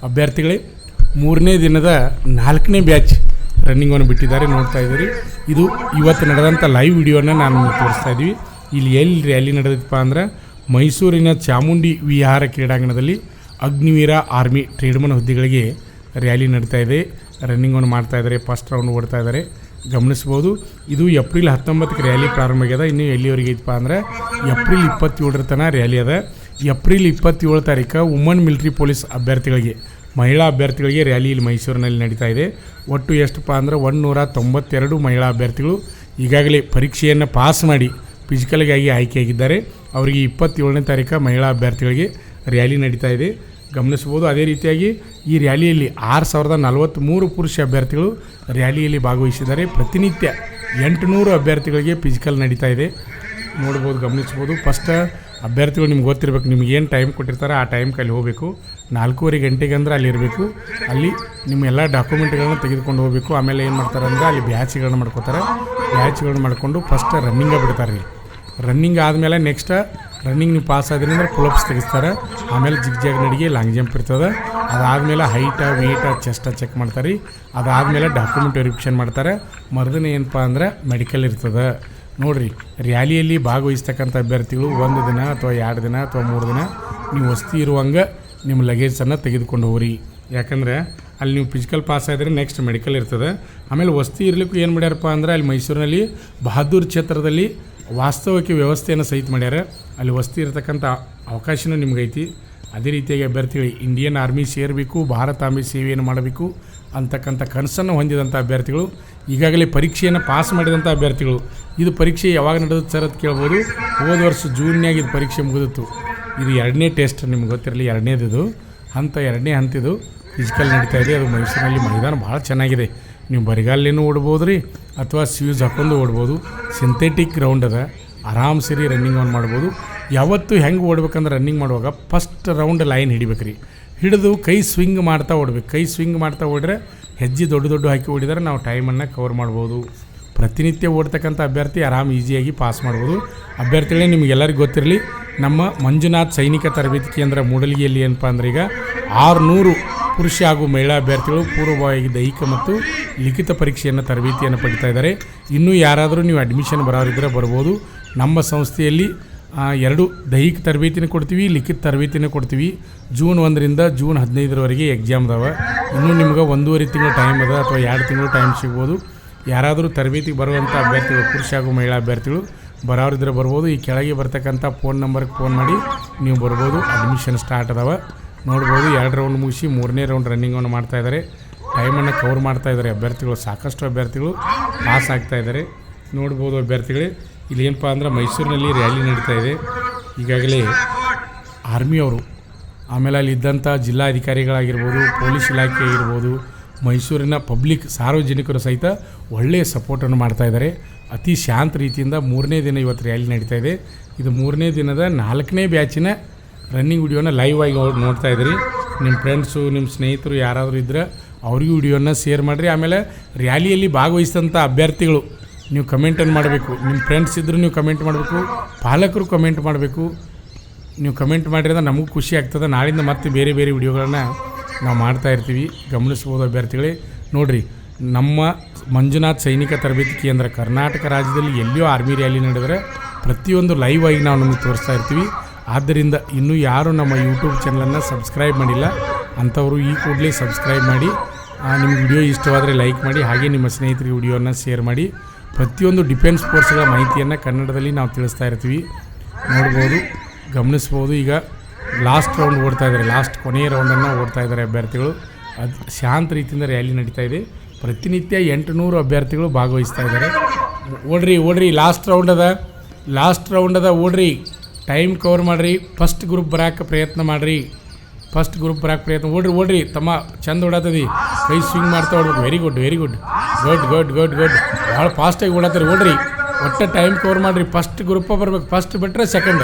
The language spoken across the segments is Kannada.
ಅಭ್ಯರ್ಥಿಗಳೇ, 3ನೇ ದಿನದ 4ನೇ ಬ್ಯಾಚ್ ರನ್ನಿಂಗನ್ನು ಬಿಟ್ಟಿದ್ದಾರೆ, ನೋಡ್ತಾ ಇದ್ದೀರಿ. ಇದು ಇವತ್ತು ನಡೆದಂಥ ಲೈವ್ ವಿಡಿಯೋನ ನಾನು ತೋರಿಸ್ತಾ ಇದ್ದೀವಿ. ಇಲ್ಲಿ ಎಲ್ಲಿ ರ್ಯಾಲಿ ನಡೆದಿತ್ತಪ್ಪ ಅಂದ್ರೆ ಮೈಸೂರಿನ ಚಾಮುಂಡಿ ವಿಹಾರ ಕ್ರೀಡಾಂಗಣದಲ್ಲಿ ಅಗ್ನಿವೀರ ಆರ್ಮಿ ಟ್ರೇಡ್ಮನ್ ಹುದ್ದೆಗಳಿಗೆ ರ್ಯಾಲಿ ನಡೀತಾ ಇದೆ. ರನ್ನಿಂಗನ್ನು ಮಾಡ್ತಾ ಇದ್ದಾರೆ, ಫಸ್ಟ್ ರೌಂಡ್ ಓಡ್ತಾ ಇದ್ದಾರೆ, ಗಮನಿಸ್ಬೋದು. ಇದು ಏಪ್ರಿಲ್ 19ಕ್ಕೆ ರ್ಯಾಲಿ ಪ್ರಾರಂಭ ಆಗ್ಯದ. ಇನ್ನು ಎಲ್ಲಿವರೆಗೆ ಐತಪ್ಪ ಅಂದ್ರೆ ಏಪ್ರಿಲ್ 27ರ ತನಕ ರ್ಯಾಲಿ ಅದ. ಏಪ್ರಿಲ್ 27 ತಾರೀಕು ವುಮನ್ ಮಿಲಿಟ್ರಿ ಪೊಲೀಸ್ ಅಭ್ಯರ್ಥಿಗಳಿಗೆ, ಮಹಿಳಾ ಅಭ್ಯರ್ಥಿಗಳಿಗೆ ರ್ಯಾಲಿ ಇಲ್ಲಿ ಮೈಸೂರಿನಲ್ಲಿ ನಡೀತಾ ಇದೆ. ಒಟ್ಟು ಎಷ್ಟಪ್ಪ ಅಂದ್ರೆ 192 ಮಹಿಳಾ ಅಭ್ಯರ್ಥಿಗಳು ಈಗಾಗಲೇ ಪರೀಕ್ಷೆಯನ್ನು ಪಾಸ್ ಮಾಡಿ ಫಿಸಿಕಲ್ಗಾಗಿ ಆಯ್ಕೆಯಾಗಿದ್ದಾರೆ. ಅವರಿಗೆ 27ನೇ ತಾರೀಕು ಮಹಿಳಾ ಅಭ್ಯರ್ಥಿಗಳಿಗೆ ರ್ಯಾಲಿ ನಡೀತಾ ಇದೆ, ಗಮನಿಸ್ಬೋದು. ಅದೇ ರೀತಿಯಾಗಿ ಈ ರ್ಯಾಲಿಯಲ್ಲಿ 6043 ಪುರುಷ ಅಭ್ಯರ್ಥಿಗಳು ರ್ಯಾಲಿಯಲ್ಲಿ ಭಾಗವಹಿಸಿದ್ದಾರೆ. ಪ್ರತಿನಿತ್ಯ 800 ಅಭ್ಯರ್ಥಿಗಳಿಗೆ ಫಿಸಿಕಲ್ ನಡೀತಾ ಇದೆ, ನೋಡ್ಬೋದು, ಗಮನಿಸ್ಬೋದು. ಫಸ್ಟ್ ಅಭ್ಯರ್ಥಿಗಳು ನಿಮ್ಗೆ ಗೊತ್ತಿರಬೇಕು, ನಿಮ್ಗೆ ಏನು ಟೈಮ್ ಕೊಟ್ಟಿರ್ತಾರೆ ಆ ಟೈಮ್ಗೆ ಅಲ್ಲಿ ಹೋಗಬೇಕು. 4:15 ಗಂಟೆಗೆ ಅಂದ್ರೆ ಅಲ್ಲಿ ಇರಬೇಕು. ಅಲ್ಲಿ ನಿಮ್ಮ ಎಲ್ಲ ಡಾಕ್ಯುಮೆಂಟ್ಗಳನ್ನ ತೆಗೆದುಕೊಂಡು ಹೋಗಬೇಕು. ಆಮೇಲೆ ಏನು ಮಾಡ್ತಾರೆ ಅಂದ್ರೆ ಅಲ್ಲಿ ಬ್ಯಾಚ್ಗಳನ್ನ ಮಾಡ್ಕೋತಾರೆ. ಬ್ಯಾಚ್ಗಳನ್ನ ಮಾಡಿಕೊಂಡು ಫಸ್ಟ್ ರನ್ನಿಂಗೇ ಬಿಡ್ತಾರೆ ರೀ. ರನ್ನಿಂಗ್ ಆದಮೇಲೆ ನೆಕ್ಸ್ಟ್ ರನ್ನಿಂಗ್ ನೀವು ಪಾಸ್ ಆದ್ರಿ ಅಂದ್ರೆ ಪುಲಪ್ಸ್ ತೆಗಿಸ್ತಾರೆ. ಆಮೇಲೆ ಜಿಗ್ ನಡಿಗೆ ಲಾಂಗ್ ಜಂಪ್ ಇರ್ತದೆ. ಅದಾದಮೇಲೆ ಹೈಟ ವೇಟ ಚೆಸ್ಟ್ ಚೆಕ್ ಮಾಡ್ತಾರೆ. ಅದಾದಮೇಲೆ ಡಾಕ್ಯುಮೆಂಟ್ ವೆರಿಫಿಕೇಷನ್ ಮಾಡ್ತಾರೆ. ಮರುದಿನ ಏನಪ್ಪ ಅಂದ್ರೆ ಮೆಡಿಕಲ್ ಇರ್ತದೆ. ನೋಡಿರಿ, ರ್ಯಾಲಿಯಲ್ಲಿ ಭಾಗವಹಿಸ್ತಕ್ಕಂಥ ಅಭ್ಯರ್ಥಿಗಳು 1 ದಿನ ಅಥವಾ 2 ದಿನ ಅಥವಾ 3 ದಿನ ನೀವು ವಸತಿ ಇರುವಂಗೆ ನಿಮ್ಮ ಲಗೇಜನ್ನು ತೆಗೆದುಕೊಂಡು ಹೋಗ್ರಿ. ಯಾಕಂದರೆ ಅಲ್ಲಿ ನೀವು ಫಿಸಿಕಲ್ ಪಾಸ್ ಆದರೆ ನೆಕ್ಸ್ಟ್ ಮೆಡಿಕಲ್ ಇರ್ತದೆ. ಆಮೇಲೆ ವಸತಿ ಇರಲಿಕ್ಕೂ ಏನು ಮಾಡ್ಯಾರಪ್ಪ ಅಂದ್ರೆ ಅಲ್ಲಿ ಮೈಸೂರಿನಲ್ಲಿ ಬಹದ್ದೂರ್ ಕ್ಷೇತ್ರದಲ್ಲಿ ವಾಸ್ತವಕ್ಕೆ ವ್ಯವಸ್ಥೆಯನ್ನು ಸಹಿತ ಮಾಡ್ಯಾರ. ಅಲ್ಲಿ ವಸತಿ ಇರತಕ್ಕಂಥ ಅವಕಾಶನೂ ನಿಮ್ಗೈತಿ. ಅದೇ ರೀತಿಯಾಗಿ ಅಭ್ಯರ್ಥಿಗಳು ಇಂಡಿಯನ್ ಆರ್ಮಿ ಸೇರಬೇಕು, ಭಾರತಾಂಬೆ ಸೇವೆಯನ್ನು ಮಾಡಬೇಕು ಅಂತಕ್ಕಂಥ ಕನಸನ್ನು ಹೊಂದಿದಂಥ ಅಭ್ಯರ್ಥಿಗಳು, ಈಗಾಗಲೇ ಪರೀಕ್ಷೆಯನ್ನು ಪಾಸ್ ಮಾಡಿದಂಥ ಅಭ್ಯರ್ಥಿಗಳು. ಇದು ಪರೀಕ್ಷೆ ಯಾವಾಗ ನಡೆಯುತ್ತೆ ಸರ್ ಅಂತ ಕೇಳ್ಬೋದು. ಹೋದ ವರ್ಷ ಜೂನ್ಯಾಗ ಇದು ಪರೀಕ್ಷೆ ಮುಗಿದಿತ್ತು. ಇದು 2ನೇ ಟೆಸ್ಟ್, ನಿಮ್ಗೆ ಗೊತ್ತಿರಲಿ, 2ನೇದು ಹಂತ, 2ನೇ ಹಂತಿದು ಫಿಸಿಕಲ್ ನಡೀತಾ ಇದೆ. ಅದು ಮೈಸೂರಿನಲ್ಲಿ ಮೈದಾನ ಭಾಳ ಚೆನ್ನಾಗಿದೆ. ನೀವು ಬರಿಗಾಲೇನು ಓಡ್ಬೋದು ರೀ, ಅಥವಾ ಸ್ಯೂಸ್ ಹಾಕೊಂಡು ಓಡ್ಬೋದು. ಸಿಂಥೆಟಿಕ್ ಗ್ರೌಂಡ್ ಅದ, ಆರಾಮ್ ಸೇರಿ ರನ್ನಿಂಗ್ ಆನ್ ಮಾಡ್ಬೋದು. ಯಾವತ್ತು ಹೆಂಗೆ ಓಡ್ಬೇಕಂದ್ರೆ ರನ್ನಿಂಗ್ ಮಾಡುವಾಗ ಫಸ್ಟ್ ರೌಂಡ್ ಲೈನ್ ಹಿಡಿಬೇಕು ರೀ. ಹಿಡಿದು ಕೈ ಸ್ವಿಂಗ್ ಮಾಡ್ತಾ ಓಡ್ಬೇಕು. ಕೈ ಸ್ವಿಂಗ್ ಮಾಡ್ತಾ ಓಡಿದ್ರೆ ಹೆಜ್ಜೆ ದೊಡ್ಡ ಹಾಕಿ ಓಡಿದರೆ ನಾವು ಟೈಮನ್ನು ಕವರ್ ಮಾಡ್ಬೋದು. ಪ್ರತಿನಿತ್ಯ ಓಡ್ತಕ್ಕಂಥ ಅಭ್ಯರ್ಥಿ ಆರಾಮ್ ಈಸಿಯಾಗಿ ಪಾಸ್ ಮಾಡ್ಬೋದು. ಅಭ್ಯರ್ಥಿಗಳೇ, ನಿಮಗೆಲ್ಲರಿಗೂ ಗೊತ್ತಿರಲಿ, ನಮ್ಮ ಮಂಜುನಾಥ್ ಸೈನಿಕ ತರಬೇತಿ ಕೇಂದ್ರ ಮೂಡಲಗಿಯಲ್ಲಿ ಏನಪ್ಪ ಅಂದ್ರೆ ಈಗ 600 ಪುರುಷ ಹಾಗೂ ಮಹಿಳಾ ಅಭ್ಯರ್ಥಿಗಳು ಪೂರ್ವಭಾವಿ ದೈಹಿಕ ಮತ್ತು ಲಿಖಿತ ಪರೀಕ್ಷೆಯನ್ನು ತರಬೇತಿಯನ್ನು ಪಡಿತಾ ಇದ್ದಾರೆ. ಇನ್ನೂ ಯಾರಾದರೂ ನೀವು ಅಡ್ಮಿಷನ್ ಬರೋರಿದ್ದರೆ ಬರ್ಬೋದು. ನಮ್ಮ ಸಂಸ್ಥೆಯಲ್ಲಿ 2 ದೈಹಿಕ ತರಬೇತಿನ ಕೊಡ್ತೀವಿ, ಲಿಖಿತ ತರಬೇತಿನ ಕೊಡ್ತೀವಿ. ಜೂನ್ 1ರಿಂದ ಜೂನ್ 15ರವರೆಗೆ ಎಕ್ಸಾಮ್ ಅದಾವೆ. ಇನ್ನೂ ನಿಮ್ಗೆ 1.5 ತಿಂಗಳು ಟೈಮ್ ಅದ ಅಥವಾ 2 ತಿಂಗಳು ಟೈಮ್ ಸಿಗ್ಬೋದು. ಯಾರಾದರೂ ತರಬೇತಿಗೆ ಬರುವಂಥ ಅಭ್ಯರ್ಥಿಗಳು, ಪುರುಷ ಹಾಗೂ ಮಹಿಳಾ ಅಭ್ಯರ್ಥಿಗಳು ಬರೋರಿದ್ರೆ ಬರ್ಬೋದು. ಈ ಕೆಳಗೆ ಬರ್ತಕ್ಕಂಥ ಫೋನ್ ನಂಬರ್ಗೆ ಫೋನ್ ಮಾಡಿ ನೀವು ಬರ್ಬೋದು. ಅಡ್ಮಿಷನ್ ಸ್ಟಾರ್ಟ್ ಅದಾವೆ, ನೋಡ್ಬೋದು. 2 ರೌಂಡ್ ಮುಗಿಸಿ 3ನೇ ರೌಂಡ್ ರನ್ನಿಂಗನ್ನು ಮಾಡ್ತಾಯಿದ್ದಾರೆ. ಟೈಮನ್ನು ಕವರ್ ಮಾಡ್ತಾಯಿದ್ದಾರೆ ಅಭ್ಯರ್ಥಿಗಳು. ಸಾಕಷ್ಟು ಅಭ್ಯರ್ಥಿಗಳು ಪಾಸ್ ಆಗ್ತಾಯಿದ್ದಾರೆ, ನೋಡ್ಬೋದು. ಅಭ್ಯರ್ಥಿಗಳೇ, ಇಲ್ಲಿ ಏನಪ್ಪ ಅಂದ್ರೆ ಮೈಸೂರಿನಲ್ಲಿ ರ್ಯಾಲಿ ನಡೀತಾ ಇದೆ. ಈಗಾಗಲೇ ಆರ್ಮಿಯವರು, ಆಮೇಲೆ ಅಲ್ಲಿ ಇದ್ದಂಥ ಜಿಲ್ಲಾಧಿಕಾರಿಗಳಾಗಿರ್ಬೋದು, ಪೊಲೀಸ್ ಇಲಾಖೆ ಆಗಿರ್ಬೋದು, ಮೈಸೂರಿನ ಪಬ್ಲಿಕ್ ಸಾರ್ವಜನಿಕರು ಸಹಿತ ಒಳ್ಳೆಯ ಸಪೋರ್ಟನ್ನು ಮಾಡ್ತಾಯಿದ್ದಾರೆ. ಅತಿ ಶಾಂತ ರೀತಿಯಿಂದ 3ನೇ ದಿನ ಇವತ್ತು ರ್ಯಾಲಿ ನಡೀತಾ ಇದೆ. ಇದು 3ನೇ ದಿನದ 4ನೇ ಬ್ಯಾಚಿನ ರನ್ನಿಂಗ್ ವಿಡಿಯೋನ ಲೈವ್ ಆಗಿ ನೋಡ್ತಾ ಇದ್ದೀರಿ. ನಿಮ್ಮ ಫ್ರೆಂಡ್ಸು, ನಿಮ್ಮ ಸ್ನೇಹಿತರು ಯಾರಾದರೂ ಇದ್ದರೆ ಅವ್ರಿಗೂ ವಿಡಿಯೋನ ಶೇರ್ ಮಾಡಿರಿ. ಆಮೇಲೆ ರ್ಯಾಲಿಯಲ್ಲಿ ಭಾಗವಹಿಸಿದಂಥ ಅಭ್ಯರ್ಥಿಗಳು ನೀವು ಕಮೆಂಟನ್ನು ಮಾಡಬೇಕು. ನಿಮ್ಮ ಫ್ರೆಂಡ್ಸ್ ಇದ್ದರೂ ನೀವು ಕಮೆಂಟ್ ಮಾಡಬೇಕು, ಪಾಲಕರು ಕಮೆಂಟ್ ಮಾಡಬೇಕು. ನೀವು ಕಮೆಂಟ್ ಮಾಡಿರೋದು ನಮಗೂ ಖುಷಿ ಆಗ್ತದೆ. ನಾಳಿಂದ ಮತ್ತೆ ಬೇರೆ ವಿಡಿಯೋಗಳನ್ನು ನಾವು ಮಾಡ್ತಾಯಿರ್ತೀವಿ, ಗಮನಿಸ್ಬೋದು ಅಭ್ಯರ್ಥಿಗಳೇ. ನೋಡಿರಿ, ನಮ್ಮ ಮಂಜುನಾಥ್ ಸೈನಿಕ ತರಬೇತಿ ಕೇಂದ್ರ ಕರ್ನಾಟಕ ರಾಜ್ಯದಲ್ಲಿ ಎಲ್ಲಿಯೋ ಆರ್ಮಿ ರ್ಯಾಲಿ ನಡೆದರೆ ಪ್ರತಿಯೊಂದು ಲೈವ್ ಆಗಿ ನಾವು ನಮಗೆ ತೋರಿಸ್ತಾ ಇರ್ತೀವಿ. ಆದ್ದರಿಂದ ಇನ್ನೂ ಯಾರು ನಮ್ಮ ಯೂಟ್ಯೂಬ್ ಚಾನಲನ್ನು ಸಬ್ಸ್ಕ್ರೈಬ್ ಮಾಡಿಲ್ಲ ಅಂಥವರು ಈ ಕೂಡಲೇ ಸಬ್ಸ್ಕ್ರೈಬ್ ಮಾಡಿ. ನಿಮ್ಗೆ ವಿಡಿಯೋ ಇಷ್ಟವಾದರೆ ಲೈಕ್ ಮಾಡಿ, ಹಾಗೆ ನಿಮ್ಮ ಸ್ನೇಹಿತರಿಗೆ ವಿಡಿಯೋನ ಶೇರ್ ಮಾಡಿ. ಪ್ರತಿಯೊಂದು ಡಿಫೆನ್ಸ್ ಫೋರ್ಸ್ಗಳ ಮಾಹಿತಿಯನ್ನು ಕನ್ನಡದಲ್ಲಿ ನಾವು ತಿಳಿಸ್ತಾ ಇರ್ತೀವಿ, ನೋಡ್ಬೋದು, ಗಮನಿಸ್ಬೋದು. ಈಗ ಲಾಸ್ಟ್ ರೌಂಡ್ ಓಡ್ತಾ ಇದ್ದಾರೆ, ಲಾಸ್ಟ್ ಕೊನೆಯ ರೌಂಡನ್ನು ಓಡ್ತಾ ಇದ್ದಾರೆ ಅಭ್ಯರ್ಥಿಗಳು. ಅದು ಶಾಂತ ರೀತಿಯಿಂದ ರ್ಯಾಲಿ ನಡೀತಾ ಇದೆ. ಪ್ರತಿನಿತ್ಯ 800 ಅಭ್ಯರ್ಥಿಗಳು ಭಾಗವಹಿಸ್ತಾ ಇದ್ದಾರೆ. ಓಡ್ರಿ, ಲಾಸ್ಟ್ ರೌಂಡ್ ಅದ, ಓಡ್ರಿ, ಟೈಮ್ ಕವರ್ ಮಾಡಿರಿ. ಫಸ್ಟ್ ಗ್ರೂಪ್ ಬರೋಕ್ಕೆ ಪ್ರಯತ್ನ ಮಾಡಿರಿ. ಓಡ್ರಿ ತಮ್ಮ, ಚಂದ ಓಡಾತದಿ, ಕೈ ಸ್ವಿಂಗ್ ಮಾಡ್ತಾ ಓಡ್ಬೇಕು. Very good. ಭಾಳ ಫಾಸ್ಟಾಗಿ ಓಡಾತಾರೆ. ಓಡ್ರಿ, ಒಟ್ಟೆ ಟೈಮ್ ಕವರ್ ಮಾಡಿರಿ. ಫಸ್ಟ್ ಗ್ರೂಪ ಬರ್ಬೇಕು, ಫಸ್ಟ್ ಬಿಟ್ಟರೆ ಸೆಕೆಂಡ್,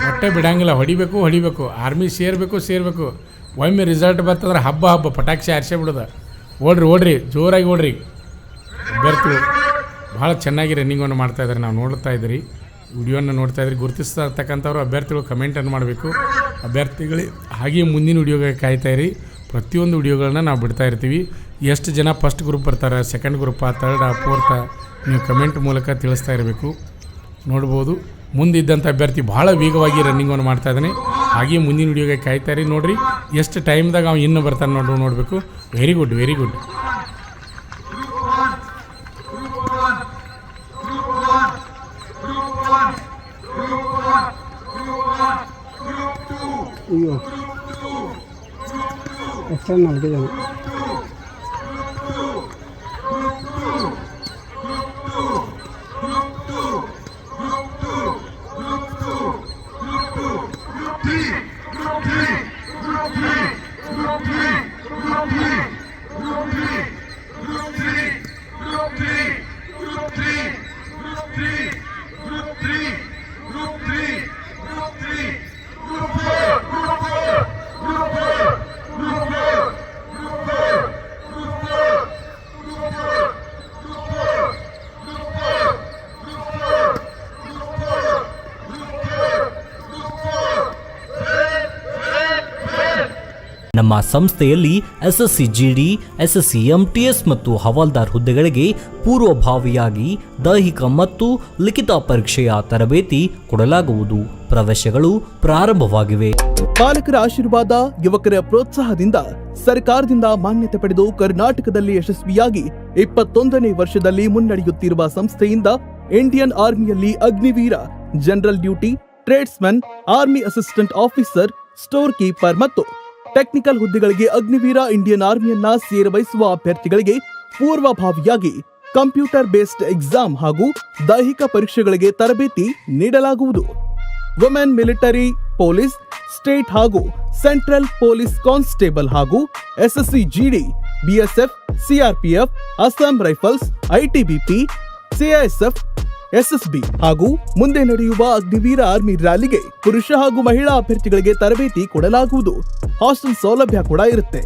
ಒಟ್ಟೆ ಬಿಡಂಗಿಲ್ಲ. ಹೊಡಿಬೇಕು. ಆರ್ಮಿ ಸೇರಬೇಕು. ಒಮ್ಮೆ ರಿಸಲ್ಟ್ ಬರ್ತಂದ್ರೆ ಹಬ್ಬ ಪಟಾಕ್ಷಿ ಹಾರಿಸೇ ಬಿಡೋದು. ಓಡ್ರಿ, ಜೋರಾಗಿ ಓಡ್ರಿ. ಅಭ್ಯರ್ಥಿಗಳು ಭಾಳ ಚೆನ್ನಾಗಿ ರನ್ನಿಂಗನ್ನು ಮಾಡ್ತಾಯಿದ್ದಾರೆ, ನಾವು ನೋಡ್ತಾ ಇದ್ದೀರಿ, ವಿಡಿಯೋನ ನೋಡ್ತಾ ಇದ್ರಿ. ಗುರುತಿಸ್ತಾ ಇರ್ತಕ್ಕಂಥವ್ರು ಅಭ್ಯರ್ಥಿಗಳು ಕಮೆಂಟನ್ನು ಮಾಡಬೇಕು. ಅಭ್ಯರ್ಥಿಗಳೇ ಹಾಗೆ ಮುಂದಿನ ವಿಡಿಯೋಗೆ ಕಾಯ್ತಾಯಿರಿ. ಪ್ರತಿಯೊಂದು ವಿಡಿಯೋಗಳನ್ನ ನಾವು ಬಿಡ್ತಾ ಇರ್ತೀವಿ. ಎಷ್ಟು ಜನ ಫಸ್ಟ್ ಗ್ರೂಪ್ ಬರ್ತಾರೆ, ಸೆಕೆಂಡ್ ಗ್ರೂಪಾ, ಥರ್ಡಾ, ಫೋರ್ತಾ, ನೀವು ಕಮೆಂಟ್ ಮೂಲಕ ತಿಳಿಸ್ತಾ ಇರಬೇಕು. ನೋಡ್ಬೋದು ಮುಂದಿದ್ದಂಥ ಅಭ್ಯರ್ಥಿ ಭಾಳ ವೇಗವಾಗಿ ರನ್ನಿಂಗನ್ನು ಮಾಡ್ತಾ ಇದ್ದಾನೆ. ಹಾಗೆ ಮುಂದಿನ ವಿಡಿಯೋಗೆ ಕಾಯ್ತಾಯಿರಿ. ನೋಡಿರಿ ಎಷ್ಟು ಟೈಮ್ದಾಗ ಅವ್ನು ಇನ್ನೂ ಬರ್ತಾನೆ ನೋಡಬೇಕು. Very good, very good. ಅಯ್ಯೋ ಎಷ್ಟು 4 ಜನ. ನಮ್ಮ ಸಂಸ್ಥೆಯಲ್ಲಿ ಎಸ್ಎಸ್ಸಿ ಜಿಡಿ, ಎಸ್ಎಸ್ಸಿ ಎಂಟಿಎಸ್ ಮತ್ತು ಹವಾಲ್ದಾರ್ ಹುದ್ದೆಗಳಿಗೆ ಪೂರ್ವಭಾವಿಯಾಗಿ ದೈಹಿಕ ಮತ್ತು ಲಿಖಿತ ಪರೀಕ್ಷೆಯ ತರಬೇತಿ ಕೊಡಲಾಗುವುದು. ಪ್ರವೇಶಗಳು ಪ್ರಾರಂಭವಾಗಿವೆ. ಪಾಲಕರ ಆಶೀರ್ವಾದ, ಯುವಕರ ಪ್ರೋತ್ಸಾಹದಿಂದ ಸರ್ಕಾರದಿಂದ ಮಾನ್ಯತೆ ಪಡೆದು ಕರ್ನಾಟಕದಲ್ಲಿ ಯಶಸ್ವಿಯಾಗಿ 21ನೇ ವರ್ಷದಲ್ಲಿ ಮುನ್ನಡೆಯುತ್ತಿರುವ ಸಂಸ್ಥೆಯಿಂದ ಇಂಡಿಯನ್ ಆರ್ಮಿಯಲ್ಲಿ Agniveer, general duty, tradesman, army assistant officer, store keeper ಮತ್ತು ಟೆಕ್ನಿಕಲ್ ಹುದ್ದೆಗಳಿಗೆ ಅಗ್ನಿವೀರ ಇಂಡಿಯನ್ ಆರ್ಮಿಯನ್ನ ಸೇರಬಯಸುವ ಅಭ್ಯರ್ಥಿಗಳಿಗೆ ಪೂರ್ವಭಾವಿಯಾಗಿ ಕಂಪ್ಯೂಟರ್ ಬೇಸ್ಡ್ ಎಕ್ಸಾಮ್ ಹಾಗೂ ದೈಹಿಕ ಪರೀಕ್ಷೆಗಳಿಗೆ ತರಬೇತಿ ನೀಡಲಾಗುವುದು. ವುಮೆನ್ ಮಿಲಿಟರಿ, ಪೊಲೀಸ್, ಸ್ಟೇಟ್ ಹಾಗೂ ಸೆಂಟ್ರಲ್ ಪೊಲೀಸ್ ಕಾನ್ಸ್ಟೇಬಲ್ ಹಾಗೂ SSC GD, BSF, CRPF, Assam rifles, ITBP, CISF, SSB ಹಾಗೂ ಮುಂದೆ ನಡೆಯುವ ಅಗ್ನಿವೀರ ಆರ್ಮಿ ರ್ಯಾಲಿಗೆ ಪುರುಷ ಹಾಗೂ ಮಹಿಳಾ ಅಭ್ಯರ್ಥಿಗಳಿಗೆ ತರಬೇತಿ ಕೊಡಲಾಗುವುದು. ಹಾಸ್ಟೆಲ್ ಸೌಲಭ್ಯ ಕೂಡ ಇರುತ್ತೆ.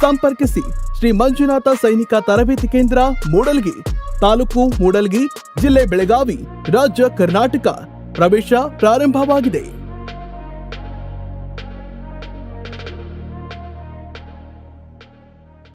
ಸಂಪರ್ಕಿಸಿ ಶ್ರೀ ಮಂಜುನಾಥ ಸೈನಿಕ ತರಬೇತಿ ಕೇಂದ್ರ, ಮೂಡಲ್ಗಿ, ತಾಲೂಕು ಮೂಡಲ್ಗಿ, ಜಿಲ್ಲೆ ಬೆಳಗಾವಿ, ರಾಜ್ಯ ಕರ್ನಾಟಕ. ಪ್ರವೇಶ ಪ್ರಾರಂಭವಾಗಿದೆ.